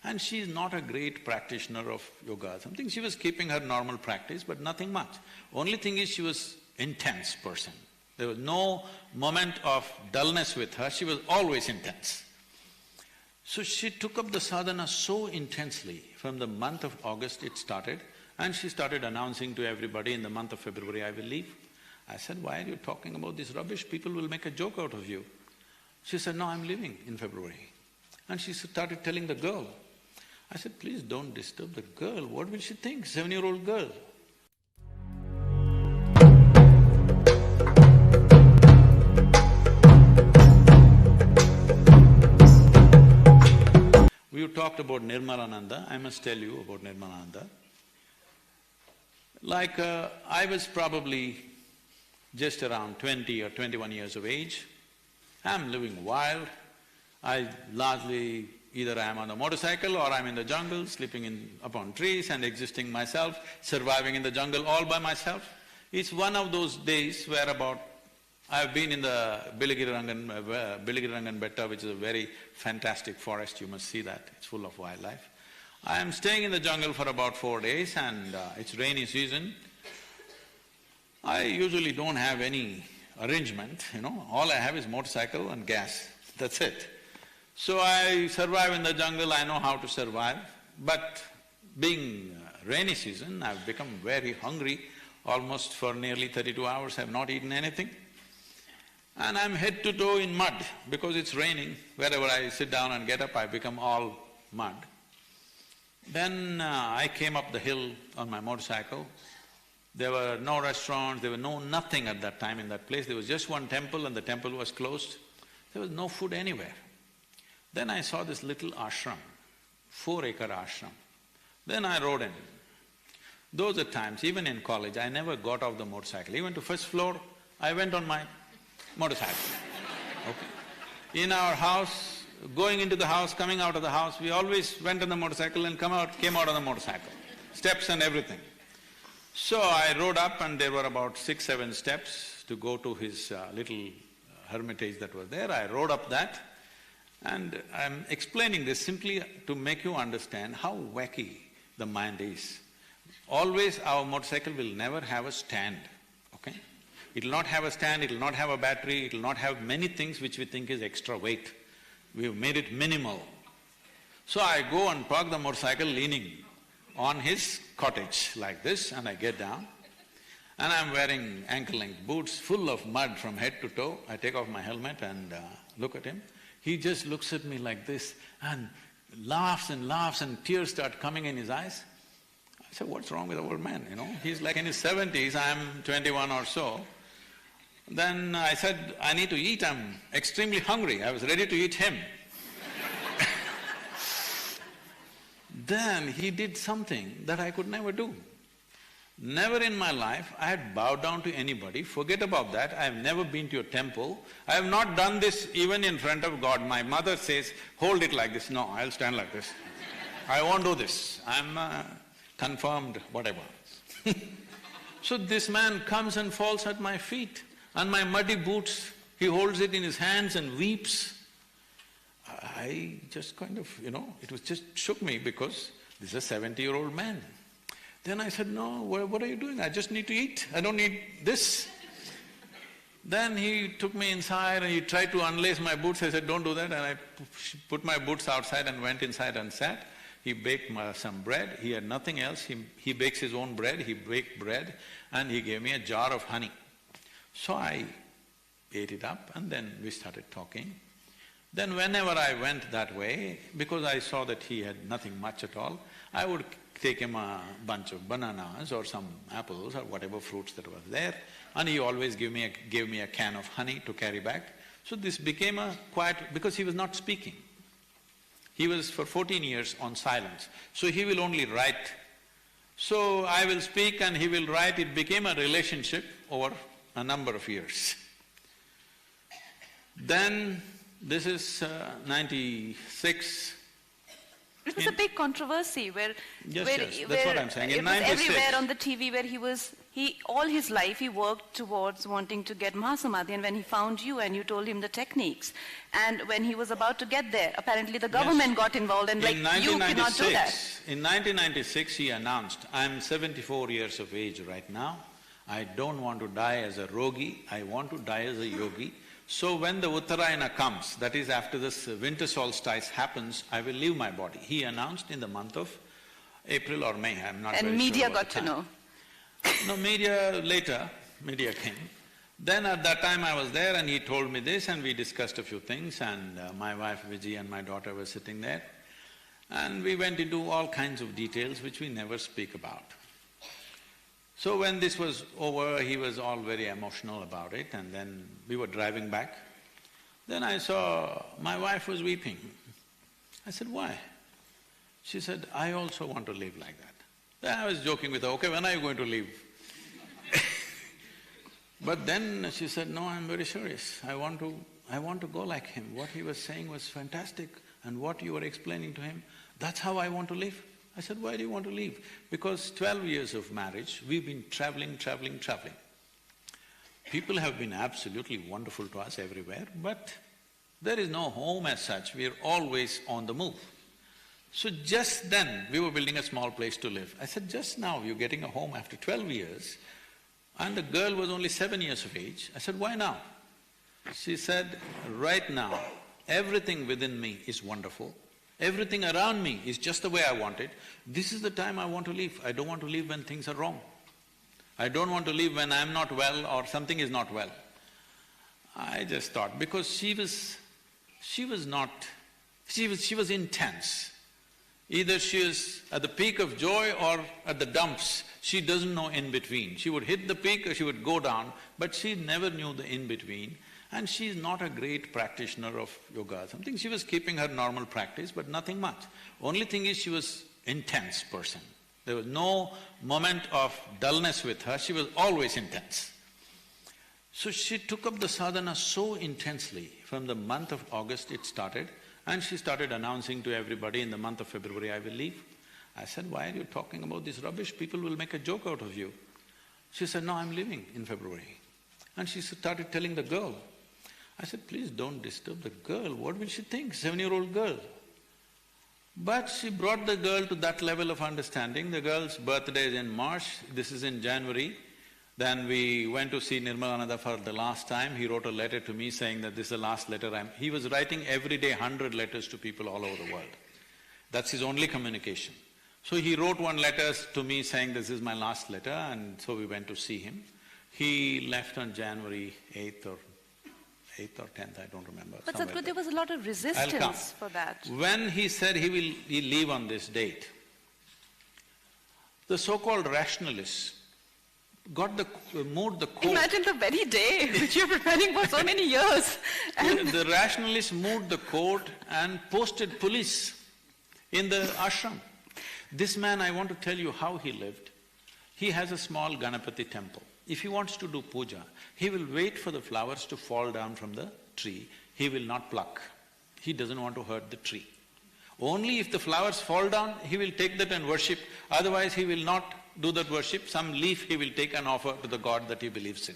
And she's not a great practitioner of yoga or something. She was keeping her normal practice, but nothing much. Only thing is she was intense person. There was no moment of dullness with her, she was always intense. So she took up the sadhana so intensely. From the month of August it started, and she started announcing to everybody, in the month of February I will leave. I said, why are you talking about this rubbish? People will make a joke out of you. She said, no, I'm leaving in February. And she started telling the girl. I said, please don't disturb the girl, what will she think, 7-year-old girl? You talked about Nirmalananda, I must tell you about Nirmalananda. I was probably just around 20 or 21 years of age. I'm living wild. I largely, either I'm on a motorcycle or I'm in the jungle, sleeping upon trees and existing myself, surviving in the jungle all by myself. It's one of those days where I've been in the Bilagirirangan Betta, which is a very fantastic forest, you must see that, it's full of wildlife. I am staying in the jungle for about 4 days and it's rainy season. I usually don't have any arrangement, all I have is motorcycle and gas, that's it. So I survive in the jungle, I know how to survive, but being rainy season, I've become very hungry. Almost for nearly 32 hours I've not eaten anything. And I'm head to toe in mud because it's raining. Wherever I sit down and get up, I become all mud. Then I came up the hill on my motorcycle. There were no restaurants, there were nothing at that time in that place. There was just one temple and the temple was closed. There was no food anywhere. Then I saw this little ashram, 4-acre ashram. Then I rode in. Those are times, even in college, I never got off the motorcycle. Even to first floor, I went on my motorcycle, okay. In our house, going into the house, coming out of the house, we always went on the motorcycle and came out on the motorcycle, steps and everything. So I rode up and there were about 6-7 steps to go to his little hermitage that was there. I rode up that and I'm explaining this simply to make you understand how wacky the mind is. Always our motorcycle will never have a stand, okay? It'll not have a stand, it'll not have a battery, it'll not have many things which we think is extra weight. We've made it minimal. So I go and park the motorcycle leaning on his cottage like this and I get down and I'm wearing ankle-length boots full of mud from head to toe. I take off my helmet and look at him. He just looks at me like this and laughs and tears start coming in his eyes. I said, what's wrong with the old man, He's like in his 70s, I'm 21 or so. Then I said, I need to eat, I'm extremely hungry, I was ready to eat him. Then he did something that I could never do. Never in my life I had bowed down to anybody, forget about that, I have never been to a temple. I have not done this even in front of God. My mother says, hold it like this. No, I'll stand like this. I won't do this, I'm confirmed whatever. So this man comes and falls at my feet and my muddy boots, he holds it in his hands and weeps. I just kind of, it was just shook me because this is a 70-year-old man. Then I said, no, what are you doing? I just need to eat, I don't need this. Then he took me inside and he tried to unlace my boots. I said, don't do that, and I put my boots outside and went inside and sat. He baked some bread, he had nothing else, he bakes his own bread, he baked bread and he gave me a jar of honey. So I ate it up and then we started talking. Then whenever I went that way, because I saw that he had nothing much at all, I would take him a bunch of bananas or some apples or whatever fruits that was there, and he always gave me a can of honey to carry back. So this became a quiet… because he was not speaking. He was for 14 years on silence, so he will only write. So I will speak and he will write, it became a relationship over a number of years. Then, this is 96. It was a big controversy where… Yes, that's what I'm saying. In it was everywhere on the TV where he was all his life he worked towards wanting to get Mahasamadhi, and when he found you and you told him the techniques, and when he was about to get there, apparently the government got involved and you cannot do that. In 1996 he announced, "I'm 74 years of age right now, I don't want to die as a rogi, I want to die as a yogi. So when the Uttarayana comes, that is after this winter solstice happens, I will leave my body." He announced in the month of April or May, I'm not very sure. And media got to know. No, media came. Then at that time I was there and he told me this and we discussed a few things, and my wife Fiji and my daughter were sitting there. And we went into all kinds of details which we never speak about. So when this was over, he was all very emotional about it, and then we were driving back. Then I saw my wife was weeping. I said, "Why?" She said, "I also want to live like that." Then I was joking with her, "Okay, when are you going to leave?" But then she said, "No, I'm very serious. I want to go like him. What he was saying was fantastic, and what you were explaining to him, that's how I want to live." I said, "Why do you want to leave?" "Because 12 years of marriage, we've been traveling. People have been absolutely wonderful to us everywhere, but there is no home as such, we're always on the move. So just then, we were building a small place to live. I said, just now you're getting a home after 12 years, and the girl was only 7 years of age. I said, why now? She said, right now, everything within me is wonderful, everything around me is just the way I want it. This is the time I want to live. I don't want to live when things are wrong. I don't want to live when I'm not well or something is not well. I just thought, because she was intense. Either she is at the peak of joy or at the dumps. She doesn't know in between. She would hit the peak or she would go down, but she never knew the in between. And she's not a great practitioner of yoga or something. She was keeping her normal practice, but nothing much. Only thing is she was intense person. There was no moment of dullness with her, she was always intense. So she took up the sadhana so intensely. From the month of August it started, and she started announcing to everybody, in the month of February I will leave. I said, why are you talking about this rubbish? People will make a joke out of you. She said, no, I'm leaving in February. And she started telling the girl. I said, please don't disturb the girl, what will she think, 7-year-old girl? But she brought the girl to that level of understanding. The girl's birthday is in March, this is in January. Then we went to see Nirmalaananda for the last time. He wrote a letter to me saying that this is the last letter he was writing every day 100 letters to people all over the world. That's his only communication. So he wrote one letter to me saying this is my last letter, and so we went to see him. He left on January 8th or 10th, I don't remember. But Sadhguru, there was a lot of resistance for that. When he said he'll leave on this date, the so-called rationalists moved the court. Imagine the very day which you're preparing for so many years. The rationalists moved the court and posted police in the ashram. This man, I want to tell you how he lived. He has a small Ganapati temple. If he wants to do puja, he will wait for the flowers to fall down from the tree. He will not pluck. He doesn't want to hurt the tree. Only if the flowers fall down, he will take that and worship. Otherwise, he will not do that worship. Some leaf he will take and offer to the god that he believes in.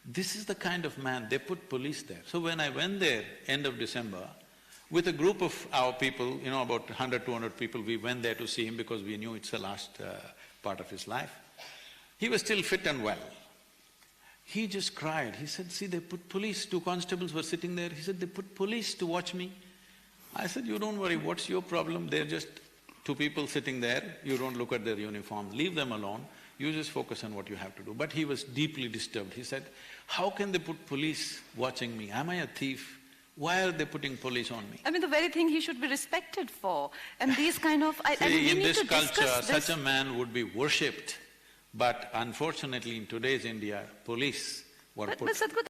This is the kind of man, they put police there. So when I went there, end of December, with a group of our people, about 100, 200 people, we went there to see him because we knew it's the last part of his life. He was still fit and well. He just cried. He said, see, they put police, 2 constables were sitting there. He said, they put police to watch me. I said, you don't worry, what's your problem? They're just 2 people sitting there, you don't look at their uniforms, leave them alone, you just focus on what you have to do. But he was deeply disturbed. He said, how can they put police watching me? Am I a thief? Why are they putting police on me? I mean, the very thing he should be respected for. And these kind of… in this culture, such a man would be worshipped. But unfortunately, in today's India, police were put… But Sadhguru,